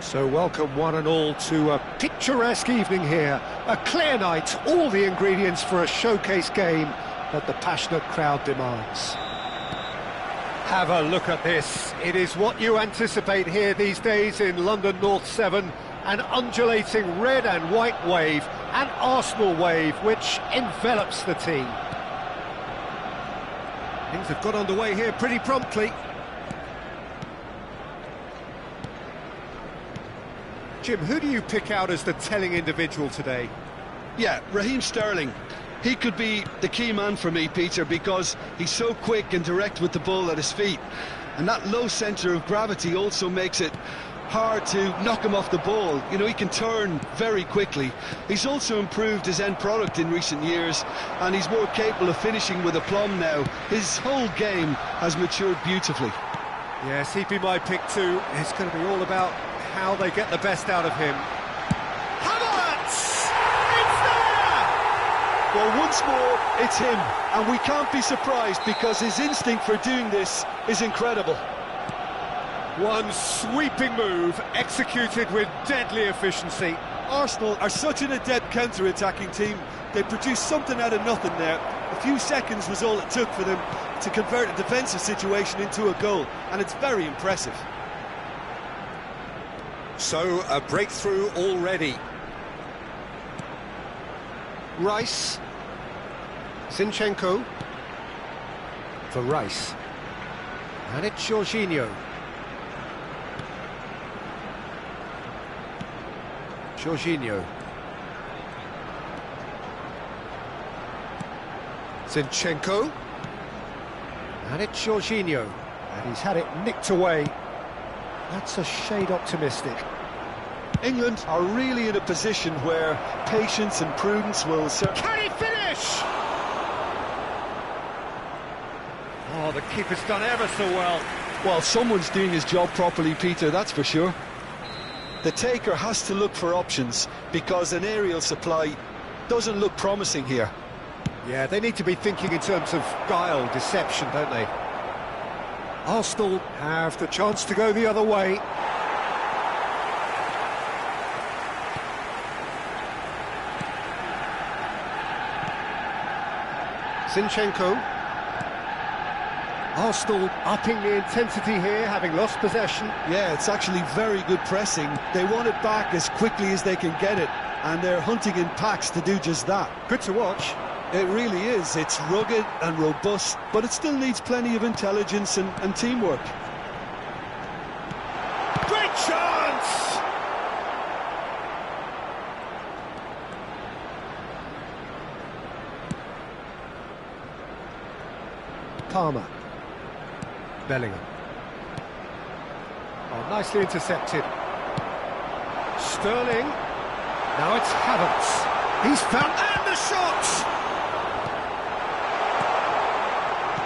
So welcome one and all to a picturesque evening here. A clear night, all the ingredients for a showcase game that the passionate crowd demands. Have a look at this. It is what you anticipate here these days in London North 7. An undulating red and white wave, an Arsenal wave which envelops the team. Things have got underway here pretty promptly. Jim, who do you pick out as the telling individual today? Yeah, Raheem Sterling. He could be the key man for me, Peter, because he's so quick and direct with the ball at his feet. And that low centre of gravity also makes it hard to knock him off the ball. You know, he can turn very quickly. He's also improved his end product in recent years, and he's more capable of finishing with aplomb now. His whole game has matured beautifully. Yes, he'd be my pick too. It's going to be all about how they get the best out of him. Havertz! It's there! Well, once more, it's him, and we can't be surprised because his instinct for doing this is incredible. One sweeping move, executed with deadly efficiency. Arsenal are such an adept counter-attacking team. They produced something out of nothing there. A few seconds was all it took for them to convert a defensive situation into a goal, and it's very impressive. So, a breakthrough already. Rice. Zinchenko. For Rice. And it's Jorginho. Jorginho. Zinchenko. And it's Jorginho. And he's had it nicked away. That's a shade optimistic. England are really in a position where patience and prudence will serve. Can he finish? Oh, the keeper's done ever so well. Well, someone's doing his job properly, Peter, that's for sure. The taker has to look for options because an aerial supply doesn't look promising here. Yeah, they need to be thinking in terms of guile, deception, don't they? Arsenal have the chance to go the other way. Zinchenko. Arsenal upping the intensity here, having lost possession. Yeah, it's actually very good pressing. They want it back as quickly as they can get it, and they're hunting in packs to do just that. Good to watch. It really is. It's rugged and robust, but it still needs plenty of intelligence and teamwork. Great chance! Palmer. Bellingham. Oh, nicely intercepted. Sterling. Now it's Havertz. He's found... And the shot!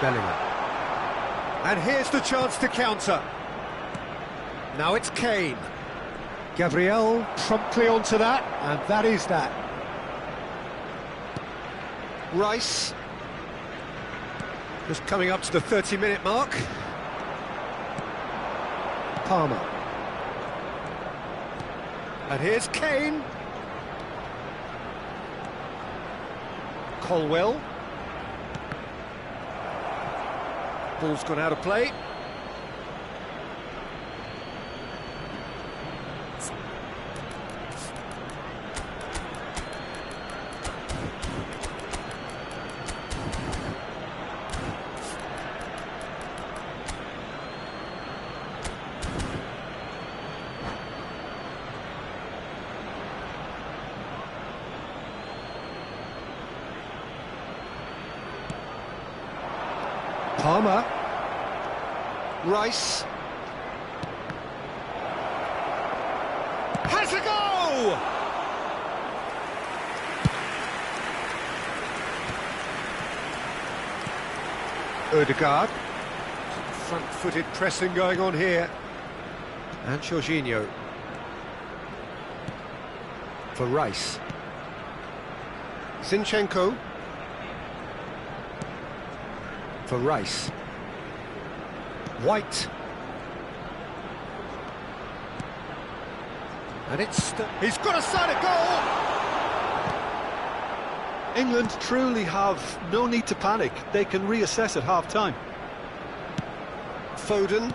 Bellingham. And here's the chance to counter. Now it's Kane. Gabriel promptly onto that, and that is that. Rice. Just coming up to the 30-minute mark. Palmer. And here's Kane. Colwell. Ball's gone out of play. Palmer. Rice. Has a go! Odegaard. Front-footed pressing going on here. And Jorginho. For Rice. Zinchenko. For Rice. White. And he's got a sight of goal! England truly have no need to panic. They can reassess at half-time. Foden.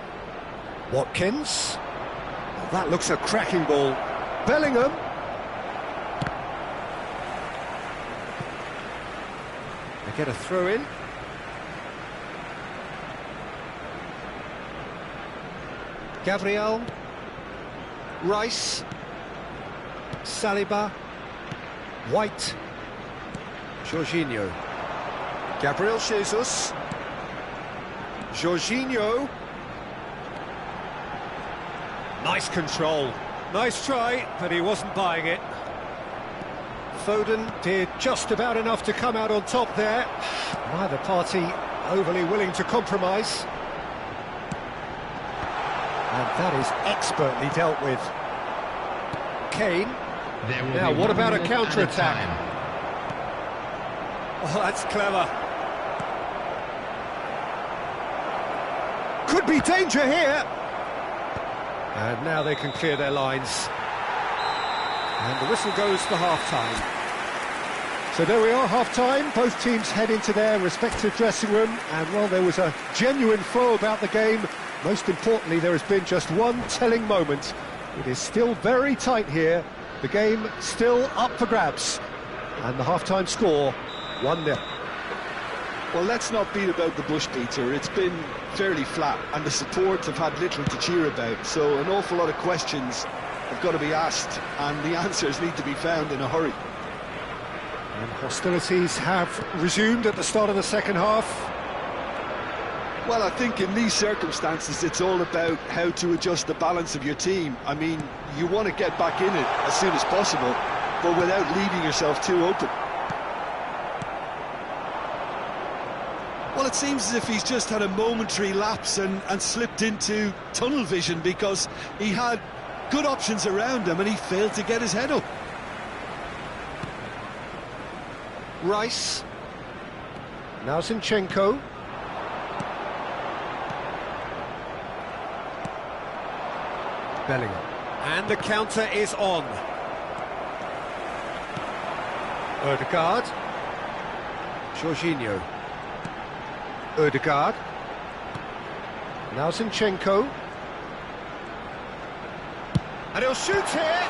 Watkins. Well, that looks a cracking ball. Bellingham. They get a throw in. Gabriel. Rice. Saliba. White. Jorginho. Gabriel Jesus. Jorginho. Nice control. Nice try, but he wasn't buying it. Foden did just about enough to come out on top there. Neither party overly willing to compromise. And that is expertly dealt with. Kane. Now, what about a counter-attack? Oh, that's clever. Could be danger here. And now they can clear their lines. And the whistle goes for half-time. So there we are, half-time. Both teams head into their respective dressing room. And while there was a genuine flow about the game, most importantly, there has been just one telling moment. It is still very tight here. The game still up for grabs. And the half-time score, 1-0. Well, let's not beat about the bush, Peter. It's been fairly flat, and the support have had little to cheer about. So an awful lot of questions have got to be asked, and the answers need to be found in a hurry. And hostilities have resumed at the start of the second half. Well, I think in these circumstances, it's all about how to adjust the balance of your team. I mean, you want to get back in it as soon as possible, but without leaving yourself too open. Well, it seems as if he's just had a momentary lapse and slipped into tunnel vision, because he had good options around him and he failed to get his head up. Rice. Now Zinchenko. Bellingham. And the counter is on. Ødegaard. Jorginho. Ødegaard. Now Zinchenko. And he'll shoot here.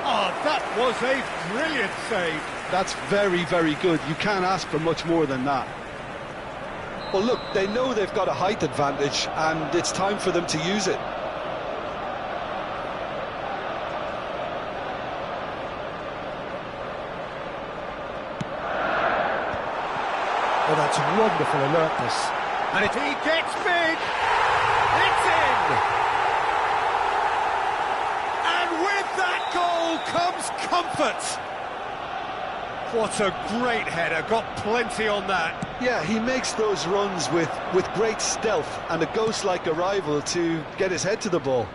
Oh, that was a brilliant save. That's very, very good. You can't ask for much more than that. Well, look, they know they've got a height advantage, and it's time for them to use it. Oh, that's wonderful alertness. And if he gets big, it's in! And with that goal comes comfort. What a great header, got plenty on that. Yeah, he makes those runs with great stealth and a ghost-like arrival to get his head to the ball.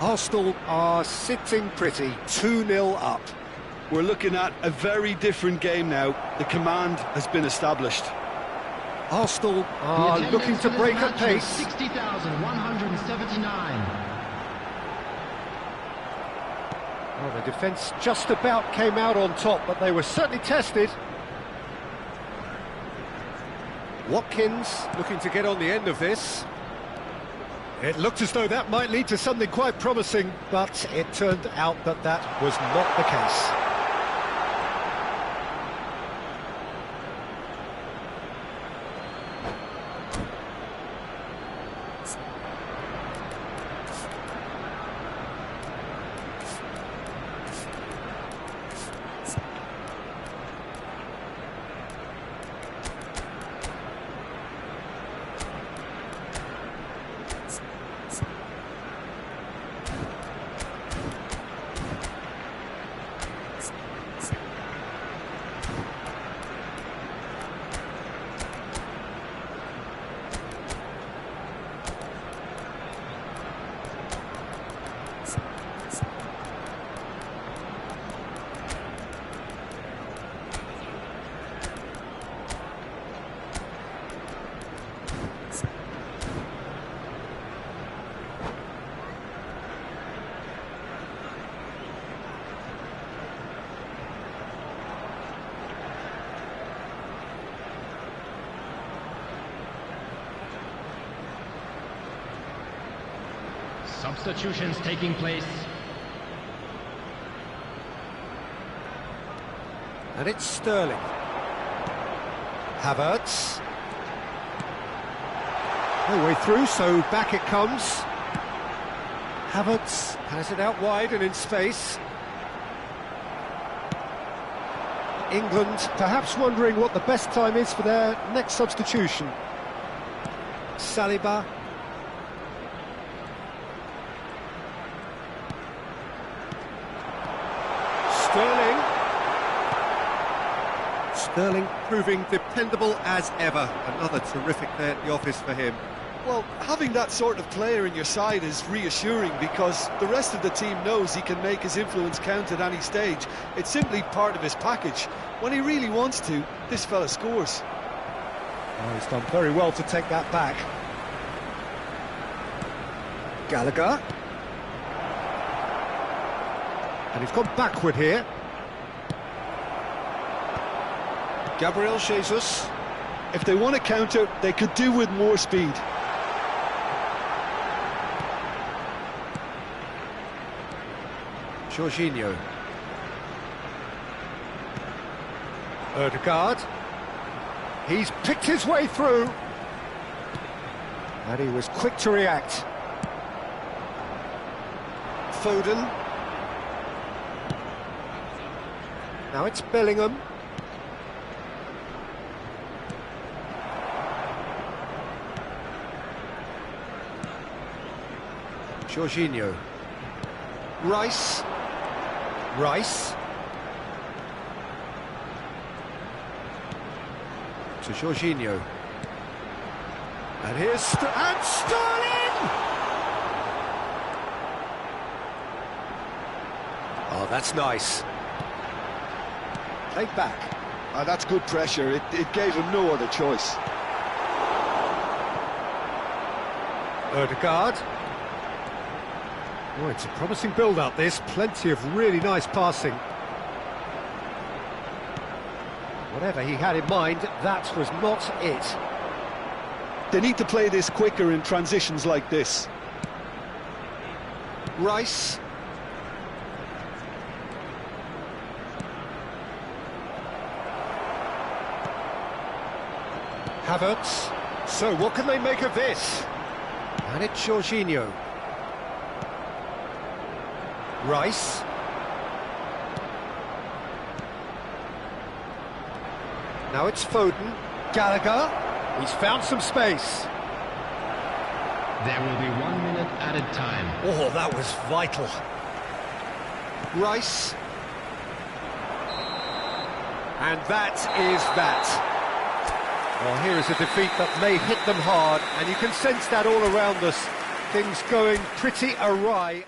Arsenal are sitting pretty, 2-0 up. We're looking at a very different game now. The command has been established. Arsenal are looking to break at pace. 60,179. Well, the defence just about came out on top, but they were certainly tested. Watkins looking to get on the end of this. It looked as though that might lead to something quite promising, but it turned out that that was not the case. Substitutions taking place. And it's Sterling. Havertz. No way through, so back it comes. Havertz has it out wide and in space. England perhaps wondering what the best time is for their next substitution. Saliba. Sterling. Sterling proving dependable as ever. Another terrific day at the office for him. Well, having that sort of player in your side is reassuring because the rest of the team knows he can make his influence count at any stage. It's simply part of his package. When he really wants to, this fella scores. Oh, he's done very well to take that back. Gallagher. And he's gone backward here. Gabriel Jesus. If they want to counter, they could do with more speed. Jorginho. Ødegaard. He's picked his way through. And he was quick to react. Foden. Now it's Bellingham. Jorginho. Rice. Rice. To Jorginho. And here's Sterling! Oh, that's nice. Played back. That's good pressure. It gave him no other choice. Ødegaard. Oh, it's a promising build-up, this. Plenty of really nice passing. Whatever he had in mind, that was not it. They need to play this quicker in transitions like this. Rice. Havertz. So, what can they make of this? And it's Jorginho. Rice. Now it's Foden. Gallagher. He's found some space. There will be 1 minute added time. Oh, that was vital. Rice. And that is that. Well, here is a defeat that may hit them hard, and you can sense that all around us. Things going pretty awry.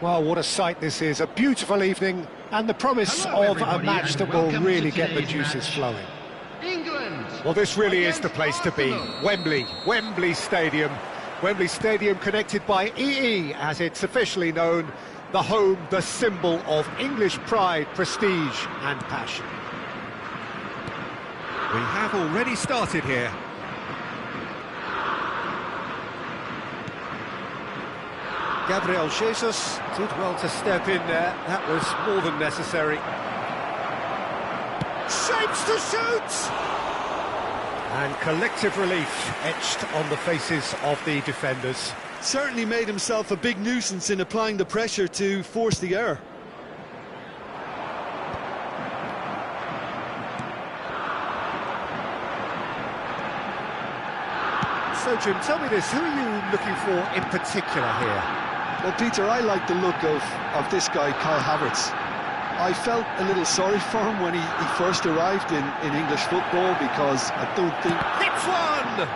Well, what a sight this is. A beautiful evening and the promise Hello, of a everybody, match and that will welcome to really get the today's juices match. flowing. England. Well, this really is the against place to be. Arsenal. Wembley Stadium. Wembley Stadium connected by EE, as it's officially known, the home, the symbol of English pride, prestige and passion. We have already started here. Gabriel Jesus did well to step in there. That was more than necessary. Shapes to shoot! And collective relief etched on the faces of the defenders. Certainly made himself a big nuisance in applying the pressure to force the error. So, Jim, tell me this, who are you looking for in particular here? Well, Peter, I like the look of this guy, Kai Havertz. I felt a little sorry for him when he first arrived in English football, because I don't think... Hits one!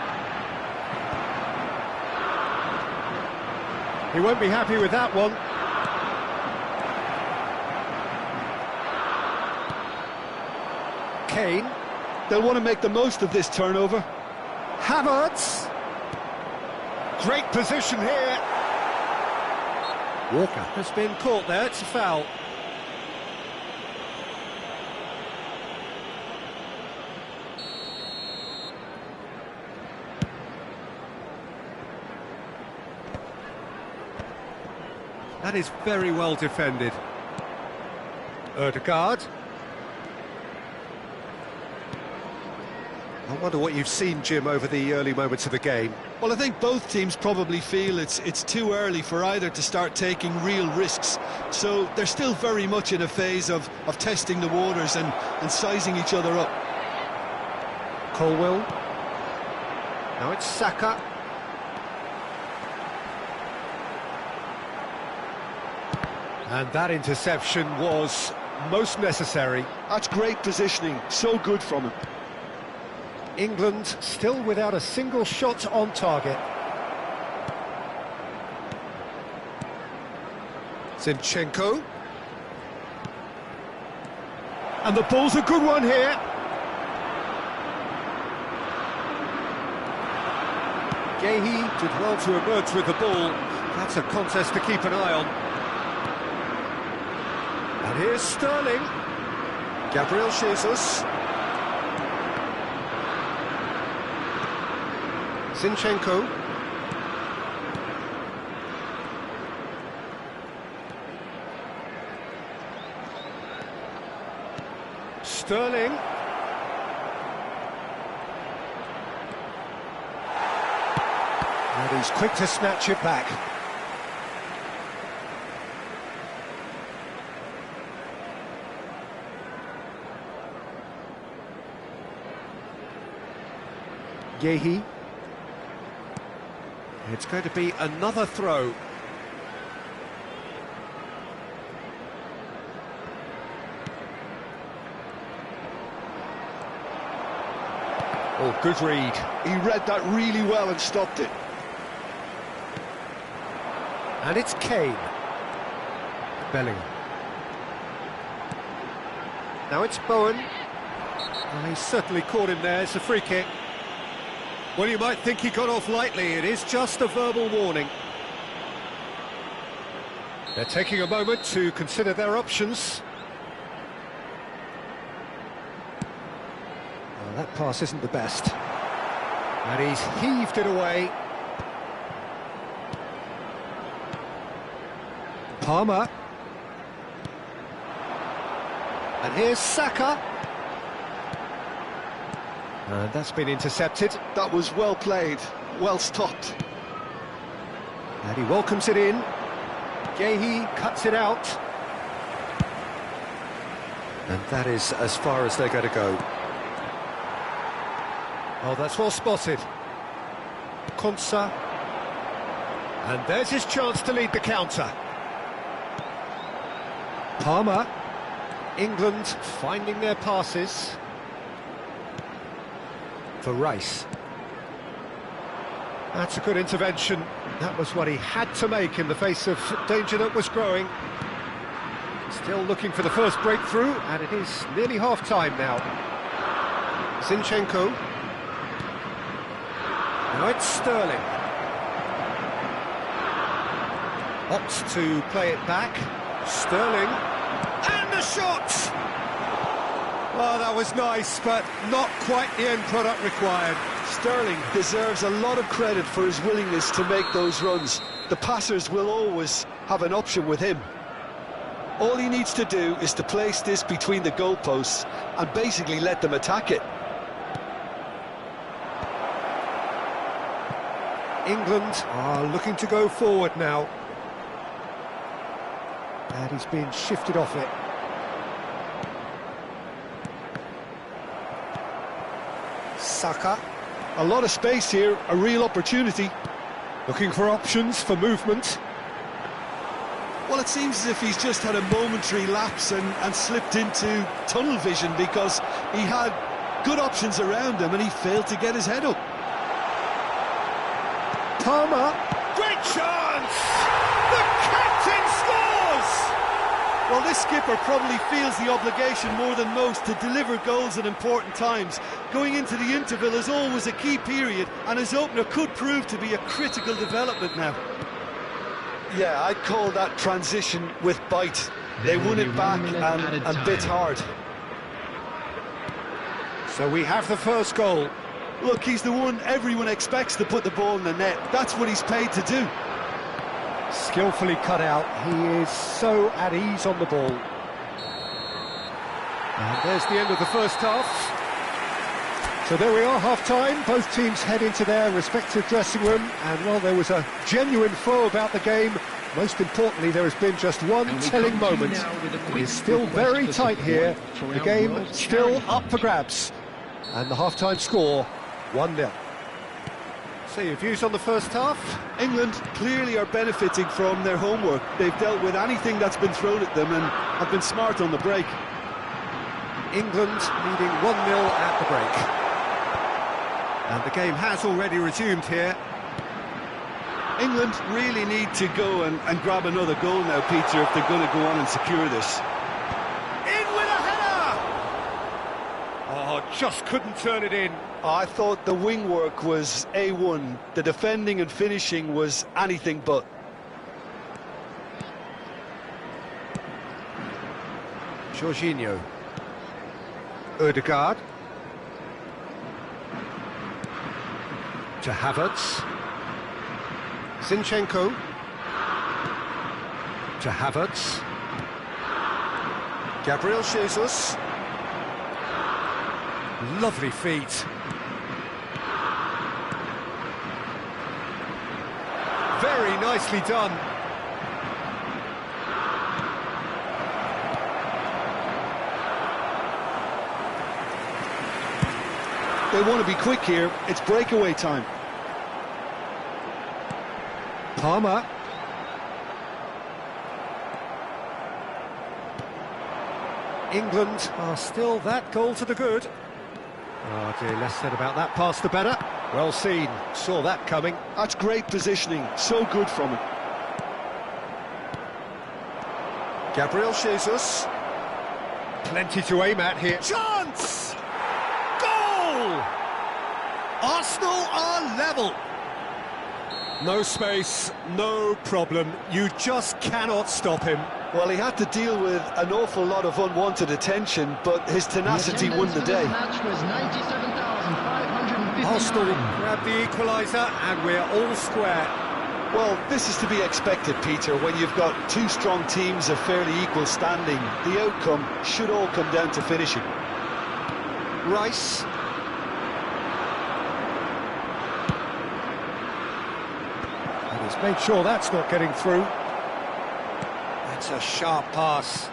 He won't be happy with that one. Kane. They'll want to make the most of this turnover. Havertz. Great position here. Walker has been caught there, it's a foul. That is very well defended. Ødegaard. I wonder what you've seen, Jim, over the early moments of the game. Well, I think both teams probably feel it's too early for either to start taking real risks. So they're still very much in a phase of testing the waters and sizing each other up. Colwill. Now it's Saka. And that interception was most necessary. That's great positioning, so good from him. England still without a single shot on target. Zinchenko. And the ball's a good one here. Guéhi did well to emerge with the ball. That's a contest to keep an eye on. And here's Sterling. Gabriel Jesus. Zinchenko. Sterling. And he's quick to snatch it back. Guéhi. It's going to be another throw. Oh, good read. He read that really well and stopped it. And it's Kane. Bellingham. Now it's Bowen. Well, he's certainly caught him there. It's a free kick. Well, you might think he got off lightly. It is just a verbal warning. They're taking a moment to consider their options. Well, that pass isn't the best. And he's heaved it away. Palmer. And here's Saka. And that's been intercepted. That was well played, well stopped. And he welcomes it in. Gehi cuts it out. And that is as far as they're going to go. Oh, that's well spotted. Konsa. And there's his chance to lead the counter. Palmer. England finding their passes. For Rice. That's a good intervention. That was what he had to make in the face of danger that was growing. Still looking for the first breakthrough, and it is nearly half-time now. Zinchenko. Now it's Sterling. Opts to play it back. Sterling. And the shot! Oh, that was nice, but not quite the end product required. Sterling deserves a lot of credit for his willingness to make those runs. The passers will always have an option with him. All he needs to do is to place this between the goalposts and basically let them attack it. England are looking to go forward now. And he's been shifted off it. Saka. A lot of space here, a real opportunity. Looking for options for movement. Well, it seems as if he's just had a momentary lapse and slipped into tunnel vision because he had good options around him and he failed to get his head up. Palmer. Great chance! The captain scores! Well, this skipper probably feels the obligation more than most to deliver goals at important times. Going into the interval is always a key period, and his opener could prove to be a critical development now. Yeah, I'd call that transition with bite. They won it back and bit hard. So we have the first goal. Look, he's the one everyone expects to put the ball in the net. That's what he's paid to do. Skillfully cut out. He is so at ease on the ball. And there's the end of the first half. So there we are, half-time. Both teams head into their respective dressing room. And while there was a genuine flow about the game, most importantly, there has been just one telling moment. It is still very tight here. The game still up for grabs. And the half-time score, 1-0. So your views on the first half? England clearly are benefiting from their homework. They've dealt with anything that's been thrown at them and have been smart on the break. England leading 1-0 at the break. And the game has already resumed here. England really need to go and grab another goal now, Peter, if they're going to go on and secure this. In with a header! Oh, just couldn't turn it in. I thought the wing work was A1. The defending and finishing was anything but. Jorginho. Ødegaard. To Havertz. Zinchenko. To Havertz. Gabriel Jesus. Lovely feet. Very nicely done. They want to be quick here. It's breakaway time. Palmer. England are still that goal to the good. Oh dear, less said about that pass the better. Well seen, saw that coming. That's great positioning, so good from him. Gabriel Jesus. Plenty to aim at here. Chance! Goal! Arsenal are level. No space, no problem. You just cannot stop him. Well, he had to deal with an awful lot of unwanted attention, but his tenacity won the day. Arsenal grab the equaliser and we're all square. Well, this is to be expected, Peter, when you've got two strong teams of fairly equal standing. The outcome should all come down to finishing. Rice. He's made sure that's not getting through. That's a sharp pass.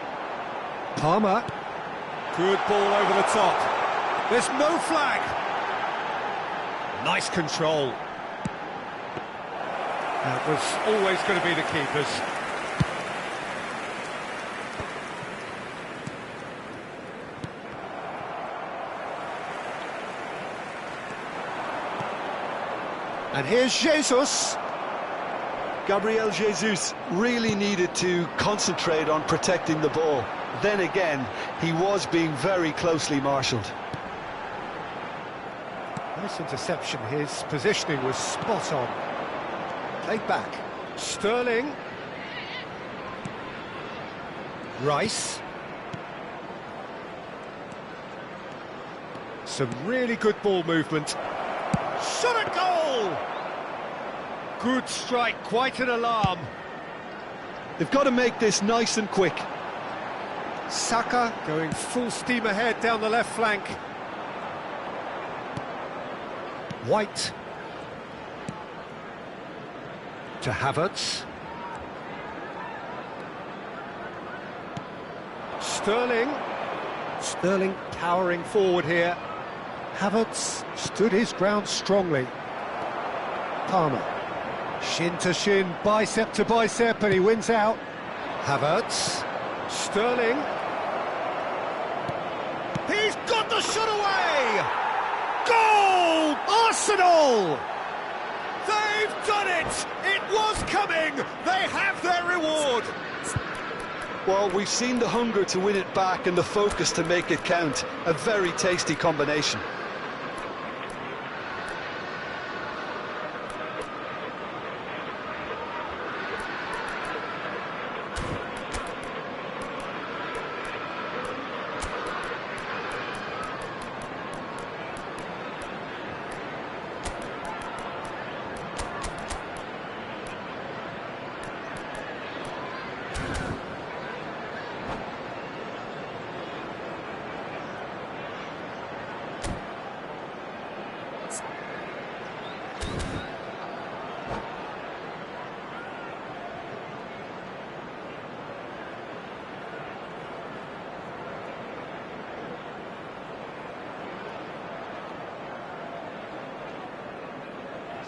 Palmer. Good ball over the top. There's no flag. Nice control. That was always going to be the keeper's. And here's Jesus. Gabriel Jesus really needed to concentrate on protecting the ball. Then again, he was being very closely marshalled. Nice interception. His positioning was spot on. Played back. Sterling. Rice. Some really good ball movement. Shot at goal! Good strike, quite an alarm. They've got to make this nice and quick. Saka going full steam ahead down the left flank. White. To Havertz. Sterling. Sterling powering forward here. Havertz stood his ground strongly. Palmer. Shin to shin, bicep to bicep, and he wins out. Havertz. Sterling. He's got the shot away! Goal! Arsenal! They've done it! It was coming! They have their reward! Well, we've seen the hunger to win it back and the focus to make it count. A very tasty combination.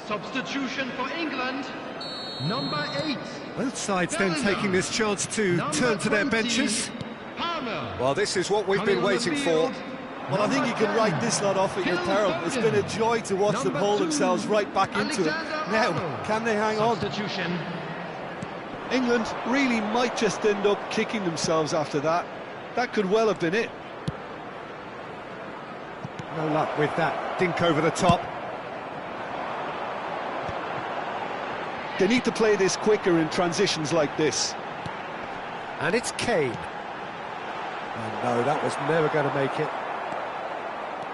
Substitution for England, number 8. Both sides then taking this chance to turn to their benches. Palmer. Well, this is what we've been waiting for. Well, I think you can write this lot off at your peril. It's been a joy to watch them pull themselves right back into it. Now, can they hang on? Substitution. England really might just end up kicking themselves after that. That could well have been it. No luck with that dink over the top. They need to play this quicker in transitions like this. And it's Kane. And no, that was never going to make it.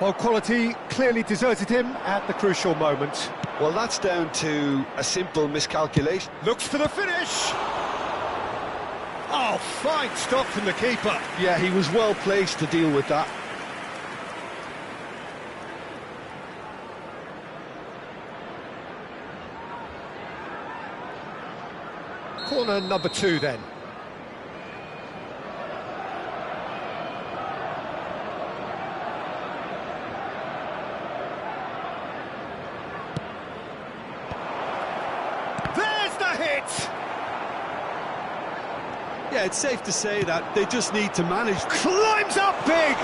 Well, quality clearly deserted him at the crucial moment. Well, that's down to a simple miscalculation. Looks for the finish! Oh, fine stop from the keeper. Yeah, he was well placed to deal with that. Corner number 2 then. There's the hit! Yeah, it's safe to say that they just need to manage. Climbs up big!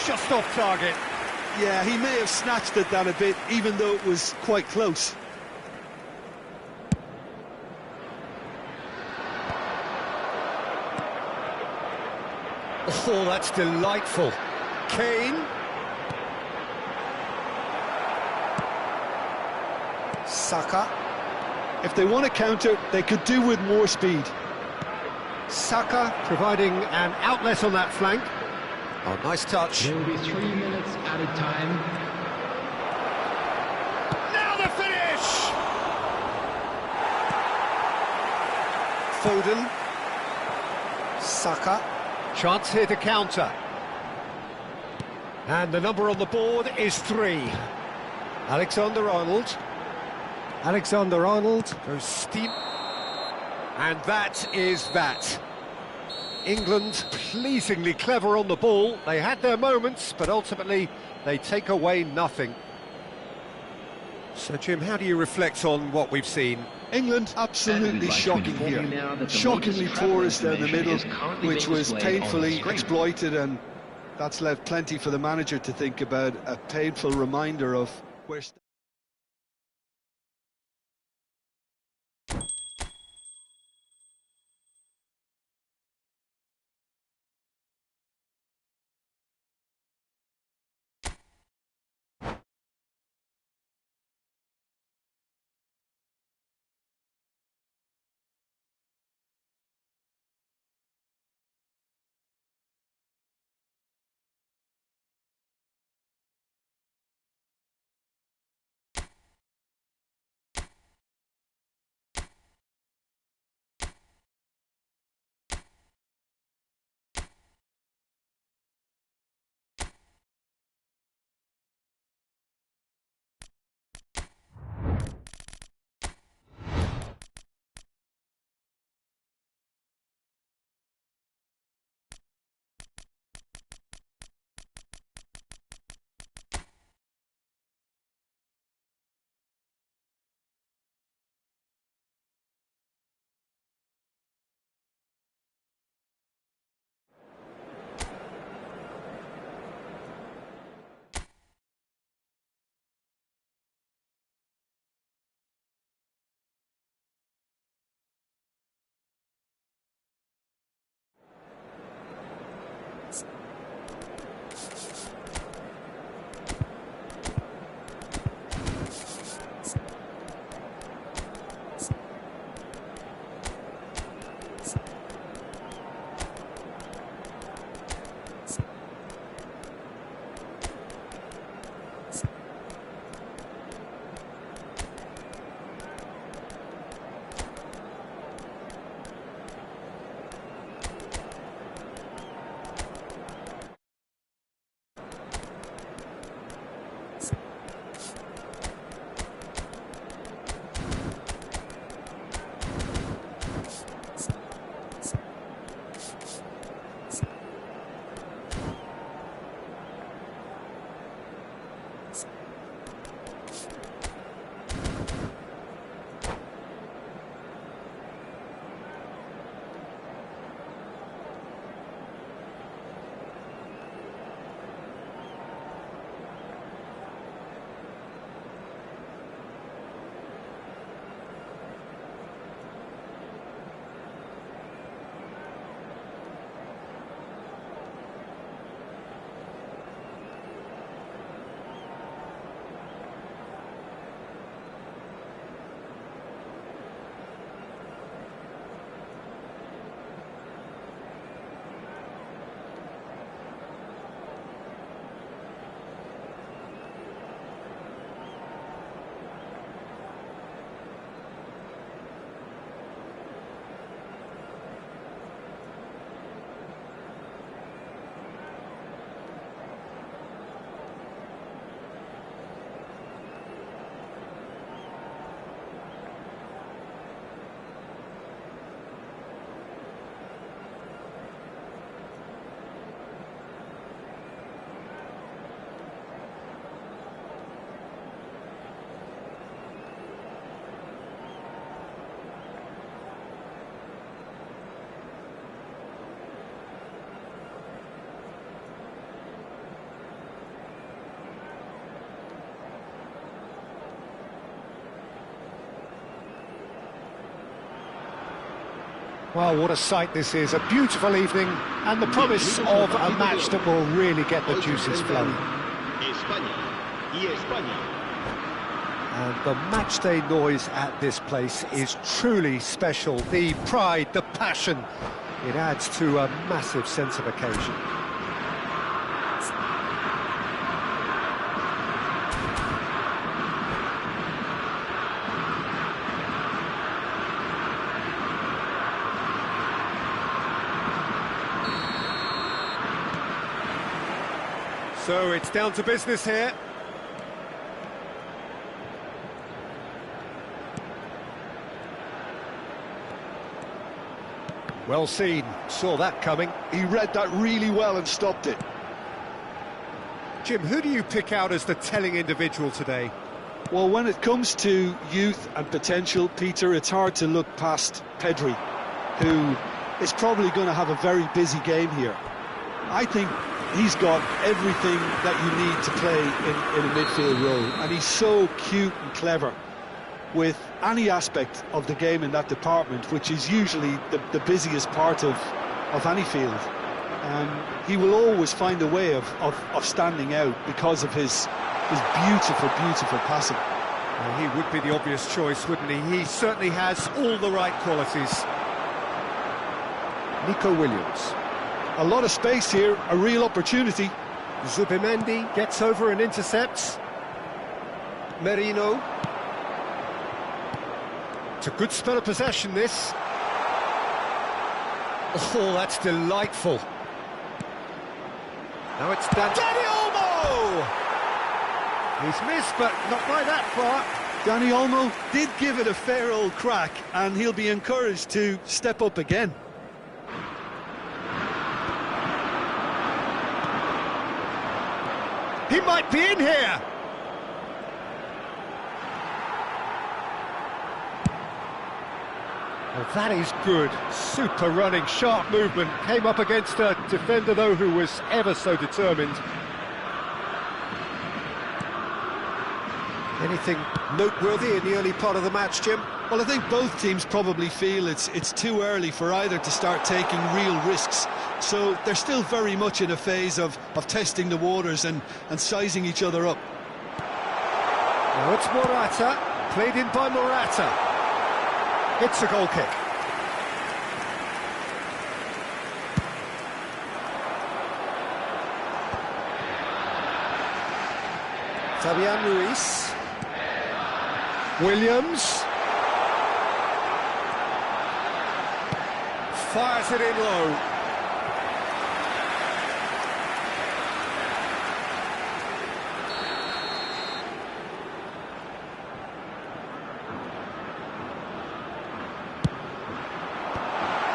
Just off target. Yeah, he may have snatched at that a bit, even though it was quite close. Oh, that's delightful. Kane. Saka. If they want to counter, they could do with more speed. Saka providing an outlet on that flank. Oh, nice touch. There will be 3 minutes added time. Now the finish! Foden. Saka. Chance here to counter. And the number on the board is 3. Alexander-Arnold. Alexander-Arnold goes steep. And that is that. England pleasingly clever on the ball. They had their moments, but ultimately they take away nothing. So, Jim, how do you reflect on what we've seen? England absolutely shocking here. Shockingly porous down the middle, which was painfully exploited, and that's left plenty for the manager to think about. A painful reminder of where... Well, what a sight this is. A beautiful evening and the promise of a match that will really get the juices flowing. And the matchday noise at this place is truly special. The pride, the passion, it adds to a massive sense of occasion. So it's down to business here. Well seen, saw that coming. He read that really well and stopped it. Jim, who do you pick out as the telling individual today? Well, when it comes to youth and potential, Peter, it's hard to look past Pedri, who is probably going to have a very busy game here. I think he's got everything that you need to play in a midfield role, and he's so cute and clever with any aspect of the game in that department, which is usually the busiest part of any field. He will always find a way of standing out because of his beautiful, beautiful passing. Well, he would be the obvious choice, wouldn't he? He certainly has all the right qualities. Nico Williams. A lot of space here, a real opportunity. Zubimendi gets over and intercepts. Merino. It's a good spell of possession, this. Oh, that's delightful. Now it's Dani Olmo! He's missed, but not by that far. Dani Olmo did give it a fair old crack, and he'll be encouraged to step up again. He might be in here! Well, that is good. Super running, sharp movement. Came up against a defender, though, who was ever so determined. Anything noteworthy in the early part of the match, Jim? Well, I think both teams probably feel it's too early for either to start taking real risks. So they're still very much in a phase of testing the waters and sizing each other up. Now it's Morata, played in by Morata. It's a goal kick. Fabian Ruiz. Williams. Fires it in low.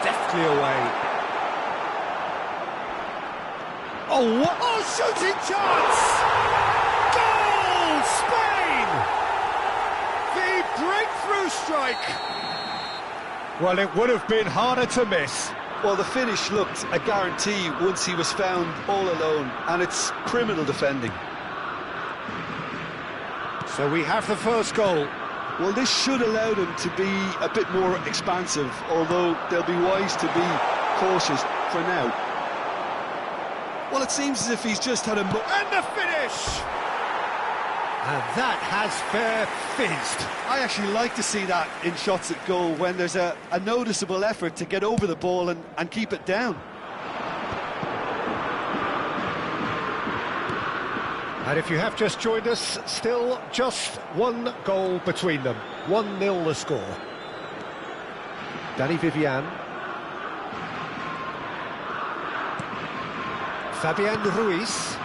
Deftly away. Oh, what? Oh, shooting chance! Goal! Spain! The breakthrough strike! Well, it would have been harder to miss. Well, the finish looked a guarantee once he was found all alone, and it's criminal defending. So we have the first goal. Well, this should allow them to be a bit more expansive, although they'll be wise to be cautious for now. Well, it seems as if he's just had a... And the finish! And that has fair fizzed. I actually like to see that in shots at goal, when there's a noticeable effort to get over the ball and keep it down. And if you have just joined us, still just one goal between them. 1-0 the score. Dani Vivian. Fabian Ruiz.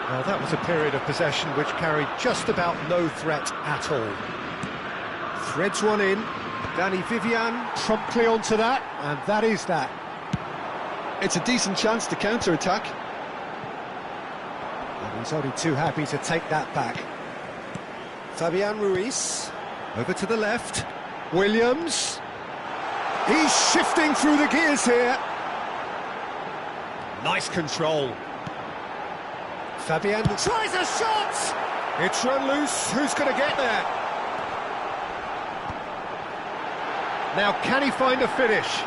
Well, that was a period of possession which carried just about no threat at all. Threads one in. Dani Vivian promptly onto that, and that is that. It's a decent chance to counter-attack. And he's only too happy to take that back. Fabian Ruiz, over to the left. Williams. He's shifting through the gears here. Nice control. Fabian tries a shot! It's run loose, who's going to get there? Now, can he find a finish?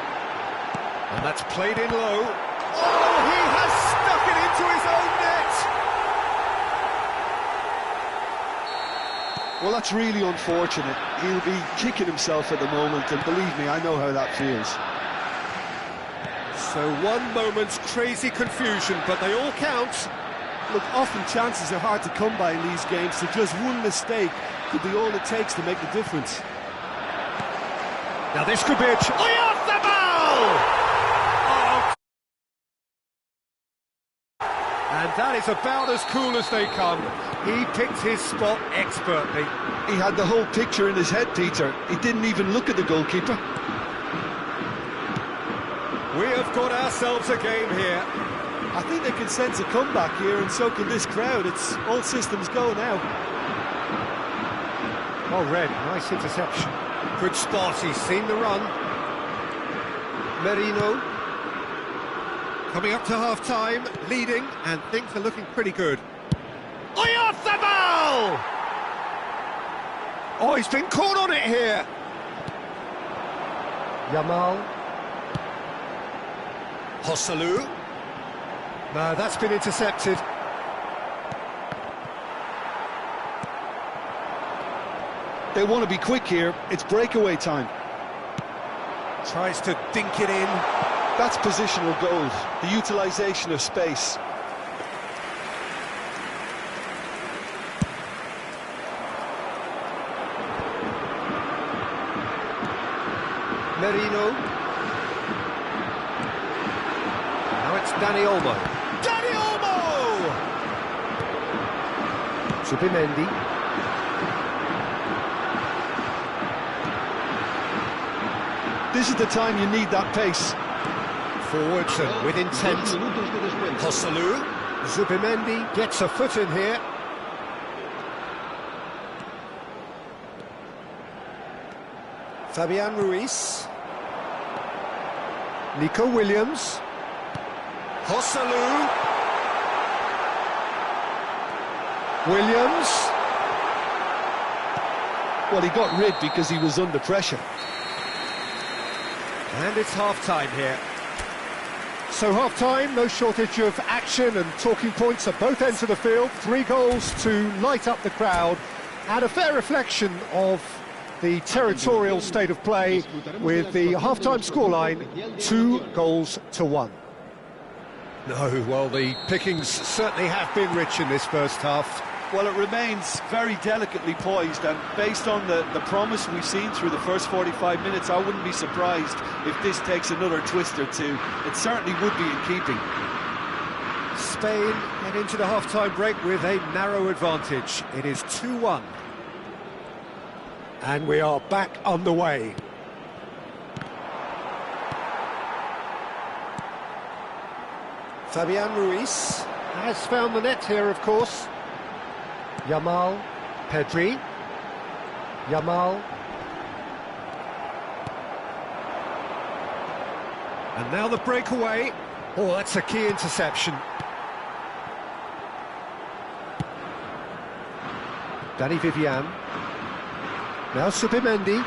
And that's played in low. Oh, he has stuck it into his own net! Well, that's really unfortunate. He'll be kicking himself at the moment, and believe me, I know how that feels. So one moment's crazy confusion, but they all count. Look, often chances are hard to come by in these games, so just one mistake could be all it takes to make the difference. Now this could be a... off the ball! Oh. And that is about as cool as they come. He picked his spot expertly. He had the whole picture in his head, Peter. He didn't even look at the goalkeeper. We have got ourselves a game here. I think they can sense a comeback here, and so can this crowd. It's all systems go now. Well read, nice interception. Good spot, he's seen the run. Merino. Coming up to half-time, leading, and things are looking pretty good. Oyarzabal! Oh, he's been caught on it here. Yamal. Joselu. No, that's been intercepted. They want to be quick here. It's breakaway time. Tries to dink it in. That's positional gold, the utilisation of space. Merino. Now it's Dani Olmo. Dani Olmo! Zubimendi. This is the time you need that pace. Forwards and with intent. Joselu. Zubimendi gets a foot in here. Fabian Ruiz. Nico Williams. Joselu. Williams. Well, he got rid because he was under pressure. And it's half-time here. So half-time, no shortage of action and talking points at both ends of the field. 3 goals to light up the crowd, and a fair reflection of the territorial state of play, with the half-time scoreline 2-1. No, well, the pickings certainly have been rich in this first half. Well, it remains very delicately poised, and based on the promise we've seen through the first 45 minutes, I wouldn't be surprised if this takes another twist or two. It certainly would be in keeping. Spain head into the half-time break with a narrow advantage. It is 2-1. And we are back underway. Fabian Ruiz has found the net here, of course. Yamal, Pedri, Yamal. And now the breakaway. Oh, that's a key interception. Dani Vivian. Now Zubimendi.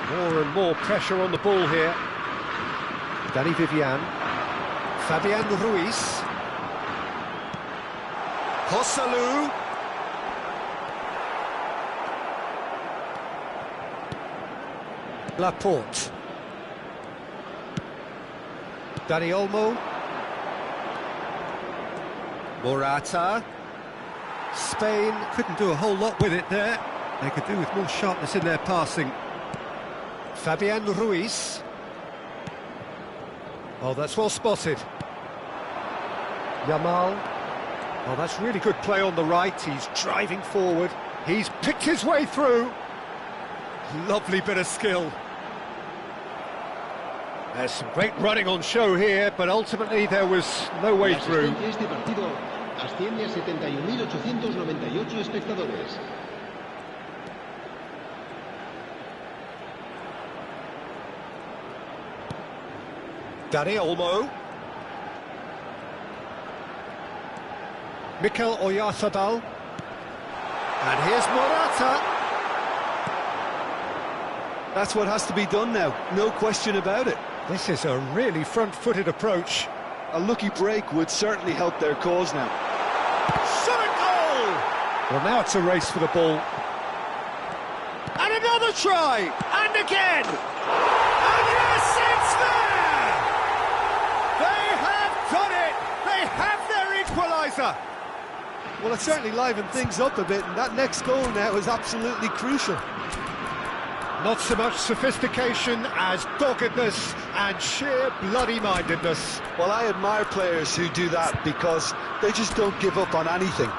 More and more pressure on the ball here. Dani Vivian. Fabian Ruiz. Joselu. Laporte. Dani Olmo. Morata. Spain couldn't do a whole lot with it there. They could do with more sharpness in their passing. Fabian Ruiz. Oh, that's well spotted. Yamal. Oh, that's really good play on the right. He's driving forward. He's picked his way through. Lovely bit of skill. There's some great running on show here, but ultimately there was no way through. Asciende a 71.898 espectadores. Dani Olmo. Mikel Oyarzabal. And here's Morata. That's what has to be done now, no question about it. This is a really front-footed approach. A lucky break would certainly help their cause now. Shot a goal! Well, now it's a race for the ball. And another try! And again! And yes, it's there! They have done it! They have their equaliser! Well, it certainly livened things up a bit, and that next goal now is absolutely crucial. Not so much sophistication as doggedness and sheer bloody-mindedness. Well, I admire players who do that because they just don't give up on anything.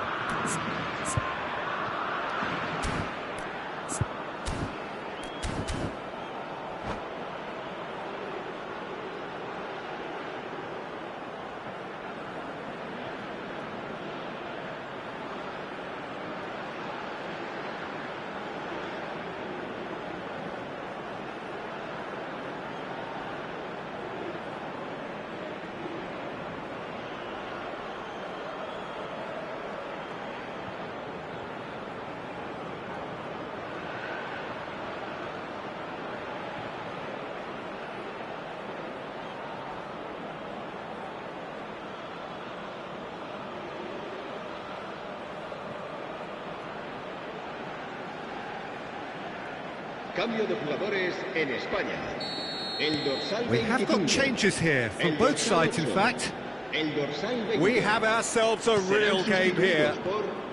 Cambio de jugadores en España. El dorsal We have got 25. changes here from El both dorsal sides, in 8. fact. El dorsal 20. We have ourselves a real game here.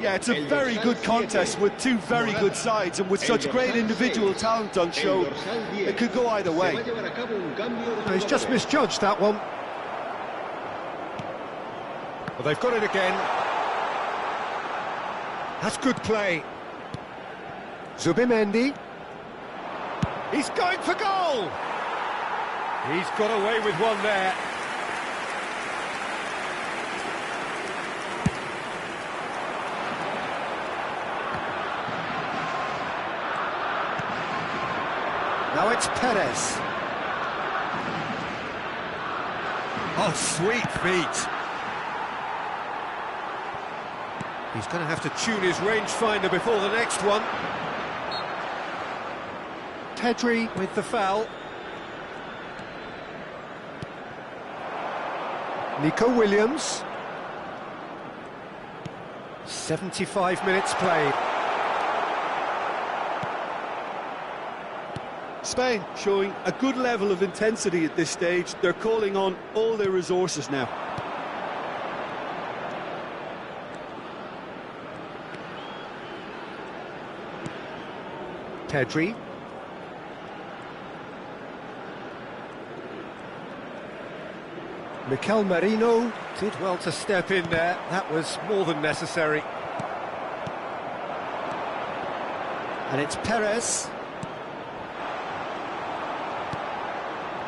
Yeah, it's a very good contest with two very good sides, and with such great individual talent on show, it could go either way. No, he's just misjudged that one. Well, they've got it again. That's good play. Zubimendi. He's going for goal! He's got away with one there. Now it's Perez. Oh, sweet feet. He's going to have to tune his rangefinder before the next one. Pedri with the foul. Nico Williams. 75 minutes played. Spain showing a good level of intensity at this stage. They're calling on all their resources now. Pedri. Mikel Merino did well to step in there. That was more than necessary. And it's Perez.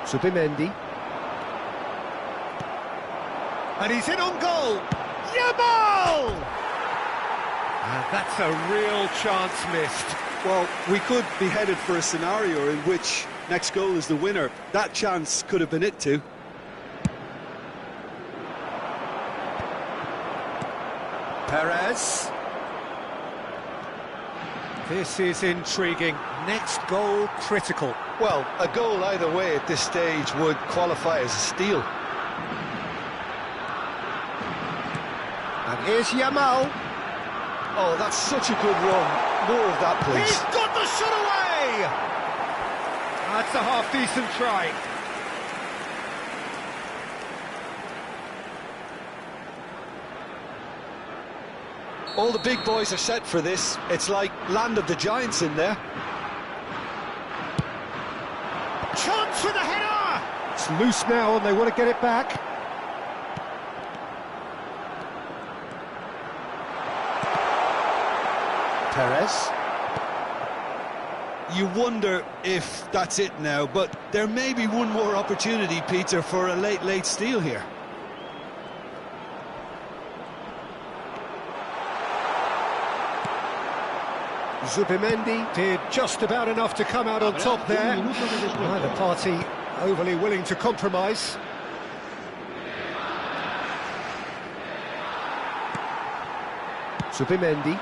Zubimendi. And he's in on goal. Yamal! And that's a real chance missed. Well, we could be headed for a scenario in which next goal is the winner. That chance could have been it too. Perez. This is intriguing. Next goal critical. Well, a goal either way at this stage would qualify as a steal. And here's Yamal. Oh, that's such a good run. More of that, please. He's got the shot away! That's a half-decent try. All the big boys are set for this. It's like Land of the Giants in there. Chance for the header! It's loose now and they want to get it back. Perez. You wonder if that's it now, but there may be one more opportunity, Peter, for a late steal here. Zubimendi did just about enough to come out on top there. Neither party overly willing to compromise. Zubimendi.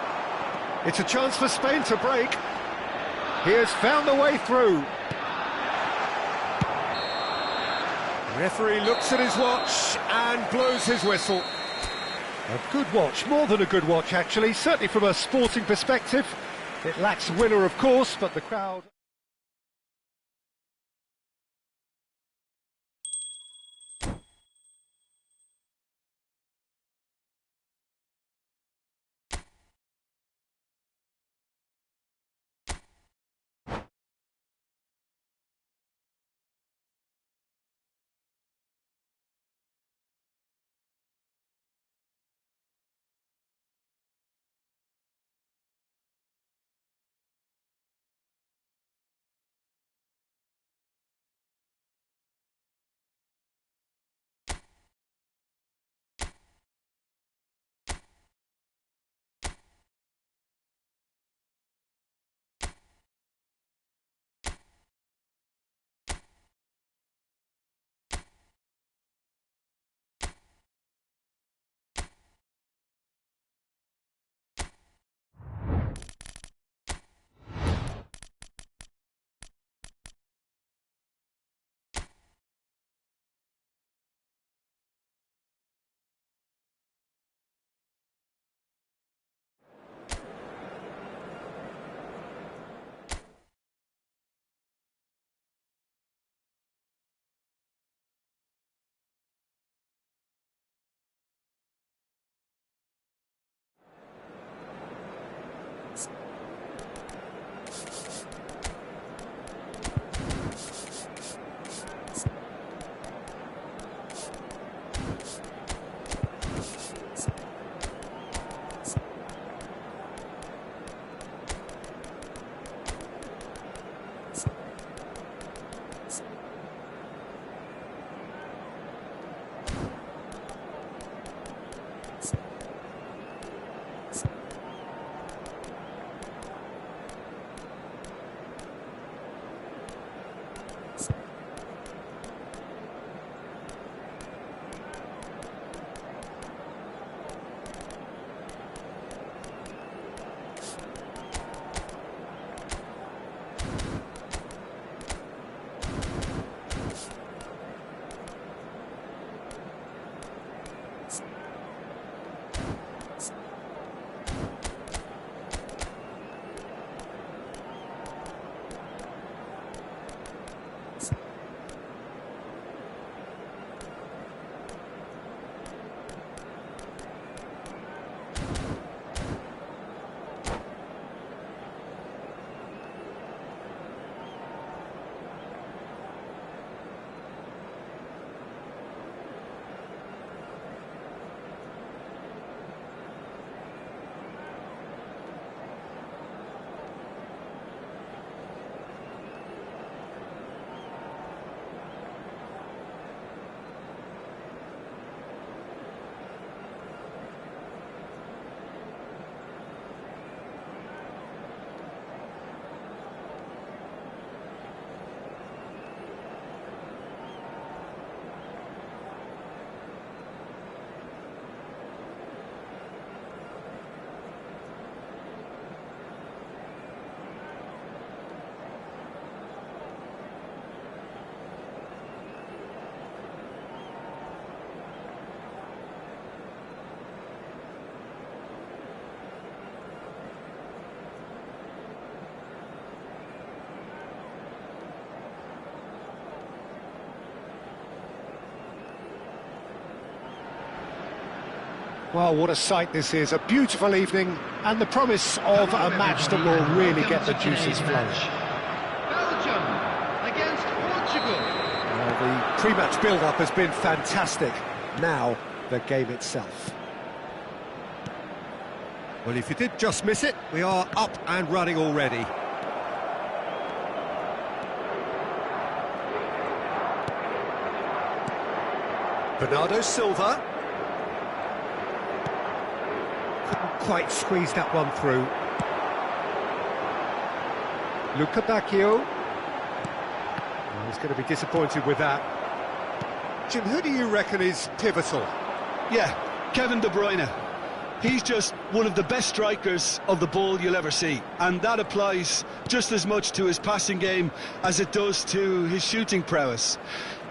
It's a chance for Spain to break. He has found a way through. The referee looks at his watch and blows his whistle. A good watch, more than a good watch actually, certainly from a sporting perspective. It lacks winner, of course, but the crowd... Well, what a sight this is. A beautiful evening and the promise of a match that will really get the juices flowing. Belgium against Portugal. Well, the pre-match build-up has been fantastic. Now, the game itself. Well, if you did just miss it, we are up and running already. Bernardo Silva. Couldn't quite squeeze that one through. Luca Bacchio. Well, he's going to be disappointed with that. Jim, who do you reckon is pivotal? Yeah, Kevin De Bruyne. He's just one of the best strikers of the ball you'll ever see, and that applies just as much to his passing game as it does to his shooting prowess.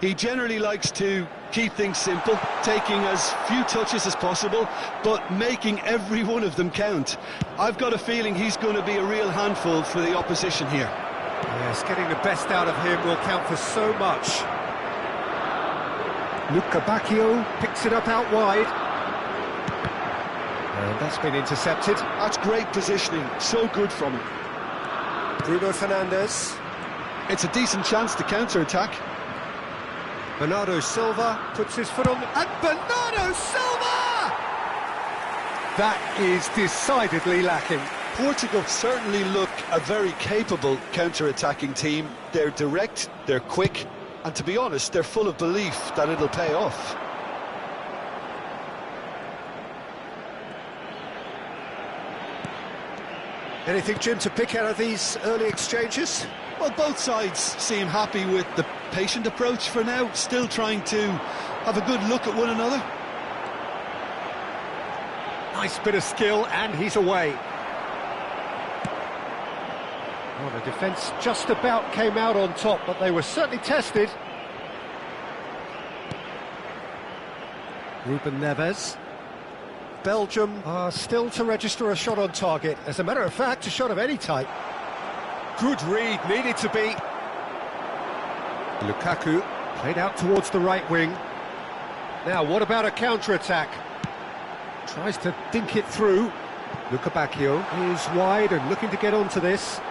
He generally likes to keep things simple, taking as few touches as possible, but making every one of them count. I've got a feeling he's going to be a real handful for the opposition here. Yes, getting the best out of him will count for so much. Luca Bacchio picks it up out wide. And that's been intercepted. That's great positioning, so good from him. Bruno Fernandes. It's a decent chance to counter-attack. Bernardo Silva puts his foot on the... And Bernardo Silva! That is decidedly lacking. Portugal certainly look a very capable counter-attacking team. They're direct, they're quick, and to be honest, they're full of belief that it'll pay off. Anything, Jim, to pick out of these early exchanges? Well, both sides seem happy with the patient approach for now, still trying to have a good look at one another. Nice bit of skill, and he's away. Well, the defence just about came out on top, but they were certainly tested. Ruben Neves. Belgium are still to register a shot on target. As a matter of fact, a shot of any type. Good read, needed to be. Lukaku played out towards the right wing. Now, what about a counter-attack? Tries to dink it through. Luca Bacchio is wide and looking to get onto this.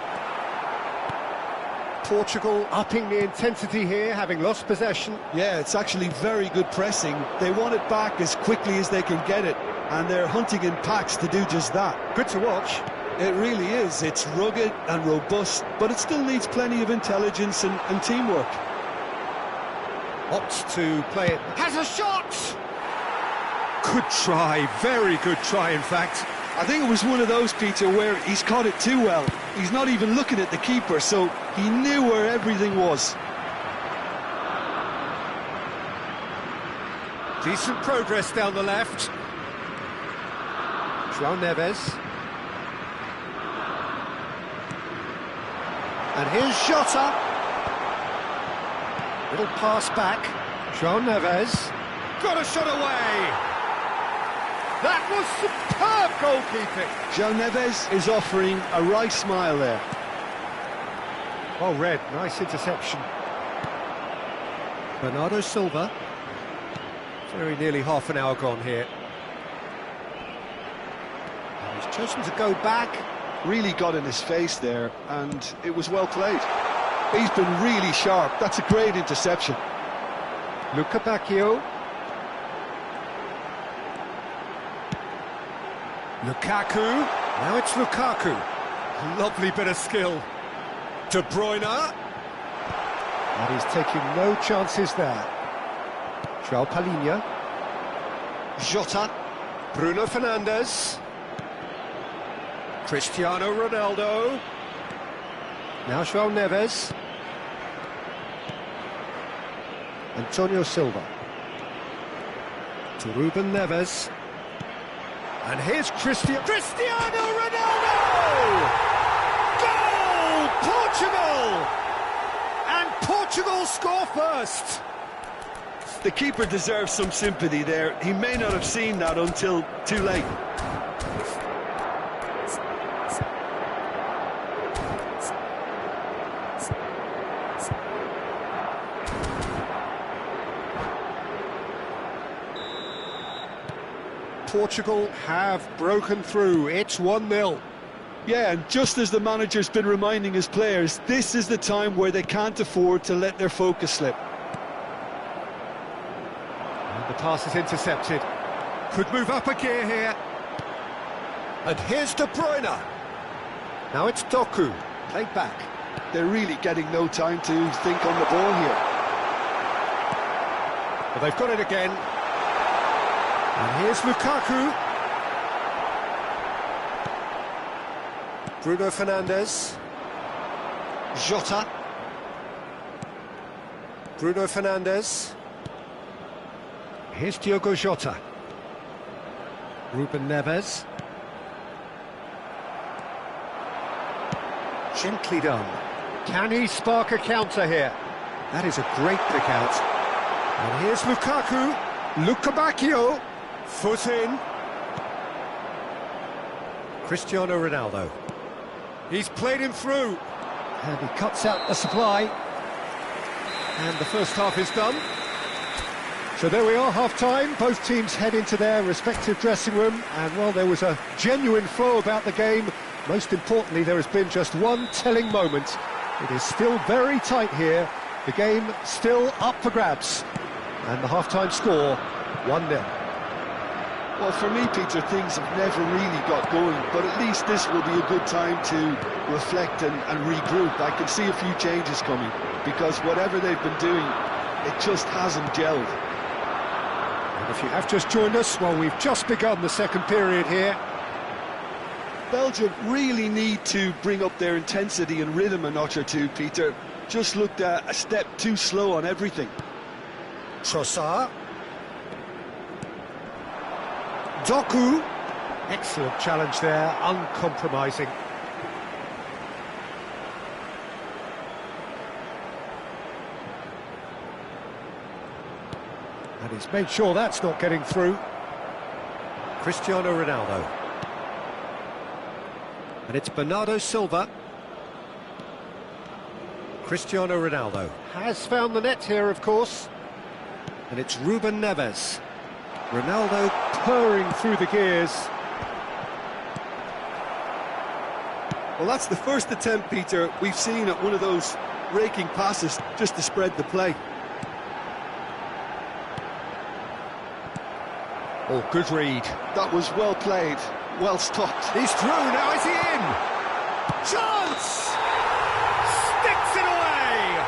Portugal upping the intensity here, having lost possession. Yeah, it's actually very good pressing. They want it back as quickly as they can get it, and they're hunting in packs to do just that. Good to watch. It really is. It's rugged and robust, but it still needs plenty of intelligence and teamwork. Opts to play it. Has a shot! Good try, very good try, in fact. I think it was one of those, Peter, where he's caught it too well. He's not even looking at the keeper, so he knew where everything was. Decent progress down the left. João Neves. And here's Jota. Little pass back. João Neves. Got a shot away! That was superb goalkeeping. João Neves is offering a right smile there. Well read, nice interception. Bernardo Silva. Very nearly half an hour gone here. And he's chosen to go back. Really got in his face there, and it was well played. He's been really sharp. That's a great interception. Luca Bacchio. Lukaku. Now it's Lukaku. Lovely bit of skill. De Bruyne. And he's taking no chances there. João Palhinha. Jota. Bruno Fernandes. Cristiano Ronaldo. Now João Neves. Antonio Silva. To Ruben Neves. And here's Cristiano Ronaldo! Goal! Portugal! And Portugal score first! The keeper deserves some sympathy there. He may not have seen that until too late. Portugal have broken through. It's 1-0. Yeah, and just as the manager's been reminding his players, this is the time where they can't afford to let their focus slip. And the pass is intercepted. Could move up a gear here. And here's De Bruyne. Now it's Doku, played back. They're really getting no time to think on the ball here. But they've got it again. And here's Lukaku. Bruno Fernandes. Jota. Bruno Fernandes. Here's Diogo Jota. Ruben Neves. Gently done. Can he spark a counter here? That is a great pick out. And here's Lukaku. Lukabakio. Foot in. Cristiano Ronaldo. He's played him through. And he cuts out the supply. And the first half is done. So there we are, half-time. Both teams head into their respective dressing room. And while there was a genuine flow about the game, most importantly, there has been just one telling moment. It is still very tight here. The game still up for grabs. And the half-time score, 1-0. Well, for me, Peter, things have never really got going, but at least this will be a good time to reflect and regroup. I can see a few changes coming, because whatever they've been doing, it just hasn't gelled. And if you have just joined us, well, we've just begun the second period here. Belgium really need to bring up their intensity and rhythm a notch or two, Peter. Just looked a step too slow on everything. Trossard. Doku. Excellent challenge there, uncompromising. And he's made sure that's not getting through. Cristiano Ronaldo. And it's Bernardo Silva. Cristiano Ronaldo has found the net here, of course. And it's Ruben Neves. Ronaldo purring through the gears. Well, that's the first attempt, Peter, we've seen at one of those raking passes just to spread the play. Oh, good read. That was well played, well stopped. He's through, now is he in? Chance! Sticks it away!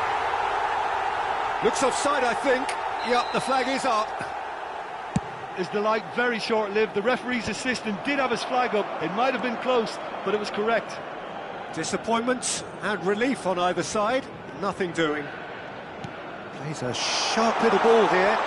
Looks offside, I think. Yep, the flag is up. His delight very short-lived. The referee's assistant did have his flag up. It might have been close, but it was correct. Disappointment and relief on either side. Nothing doing. Plays a sharp little ball here.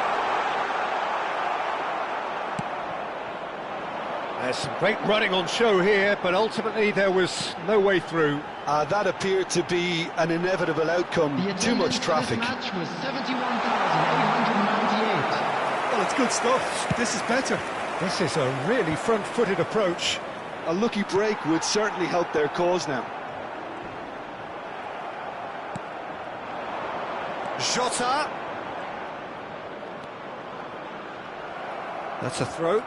There's some great running on show here, but ultimately there was no way through. That appeared to be an inevitable outcome. Too much traffic. The match was 71,898. Well, it's good stuff. This is better. This is a really front-footed approach. A lucky break would certainly help their cause now. Jota. That's a throw.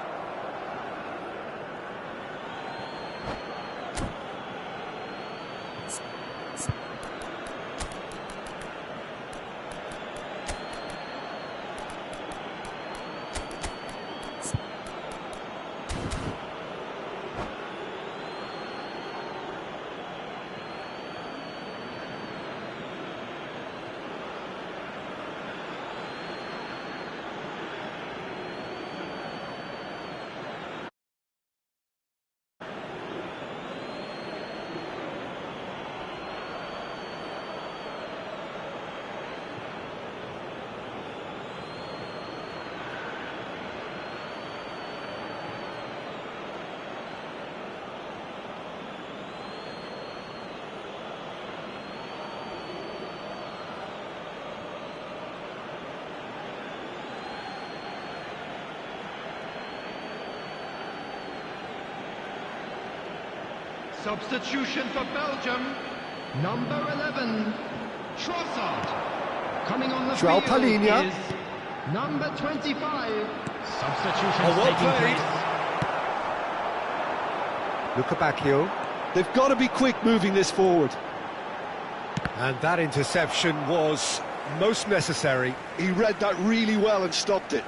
Substitution for Belgium, number 11, Trossard. Coming on the João field Palhinha. is number 25. Substitution Oh, well taking played. place. Luca Bacchio. They've got to be quick moving this forward. And that interception was most necessary. He read that really well and stopped it.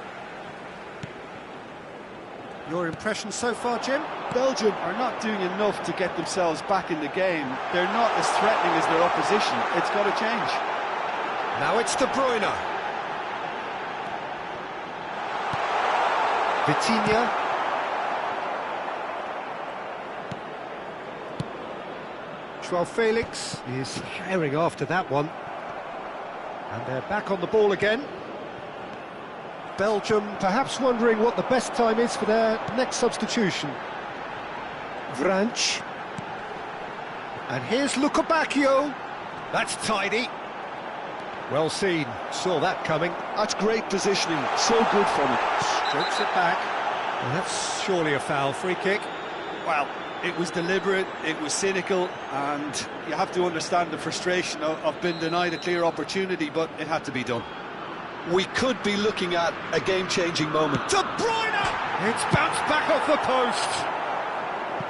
Your impression so far, Jim? Belgium are not doing enough to get themselves back in the game. They're not as threatening as their opposition. It's got to change. Now it's De Bruyne. Vitinha. Joao Felix is herring after that one. And they're back on the ball again. Belgium perhaps wondering what the best time is for their next substitution. Vranch. And here's Luca Bacchio. That's tidy. Well seen, saw that coming. That's great positioning, so good from it. Strokes it back. And that's surely a foul, free kick. Well, it was deliberate, it was cynical, and you have to understand the frustration of being denied a clear opportunity, but it had to be done. We could be looking at a game-changing moment. De Bruyne! It's bounced back off the post.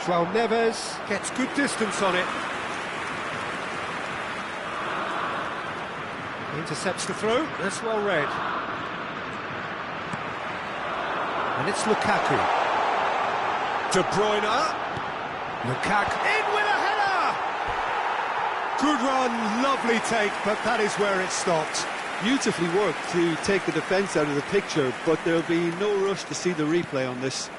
João Neves gets good distance on it. Intercepts the throw, that's well read. And it's Lukaku. De Bruyne. Lukaku in with a header! Good run, lovely take, but that is where it stopped. Beautifully worked to take the defence out of the picture, but there'll be no rush to see the replay on this.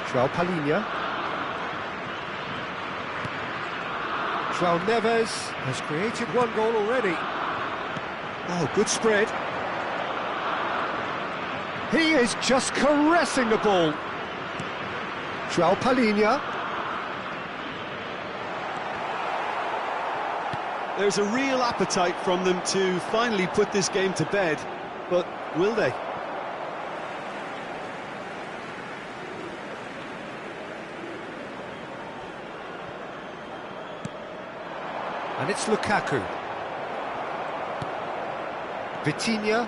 João Palhinha. João Neves has created one goal already. Oh, good spread. He is just caressing the ball. João Palhinha. There's a real appetite from them to finally put this game to bed, but will they? And it's Lukaku. Vitinha.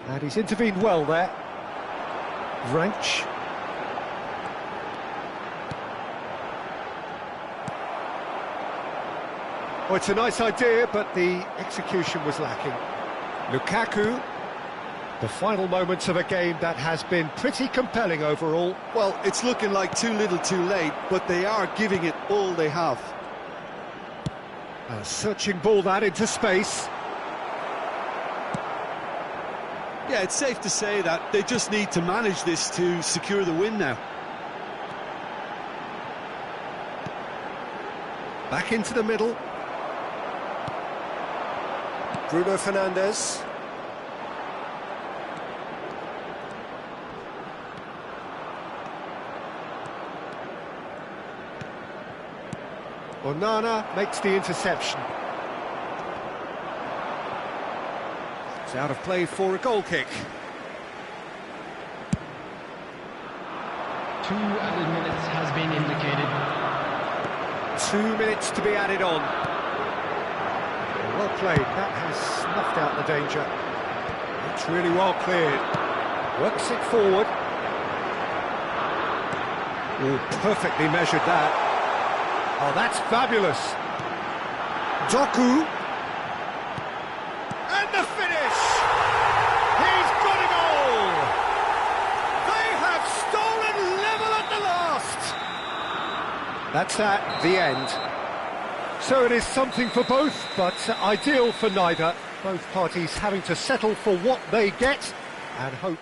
And he's intervened well there. Vranch. Oh, it's a nice idea, but the execution was lacking. Lukaku. The final moments of a game that has been pretty compelling overall. Well, it's looking like too little too late, but they are giving it all they have. A searching ball that into space. Yeah, it's safe to say that they just need to manage this to secure the win now. Back into the middle. Bruno Fernandes. Onana makes the interception. It's out of play for a goal kick. 2 added minutes has been indicated. 2 minutes to be added on. Well played, that has snuffed out the danger. It's really well cleared. Works it forward. Oh, perfectly measured that. Oh, that's fabulous. Doku. And the finish! He's got a goal! They have stolen level at the last! That's at the end. So it is something for both, but ideal for neither. Both parties having to settle for what they get and hope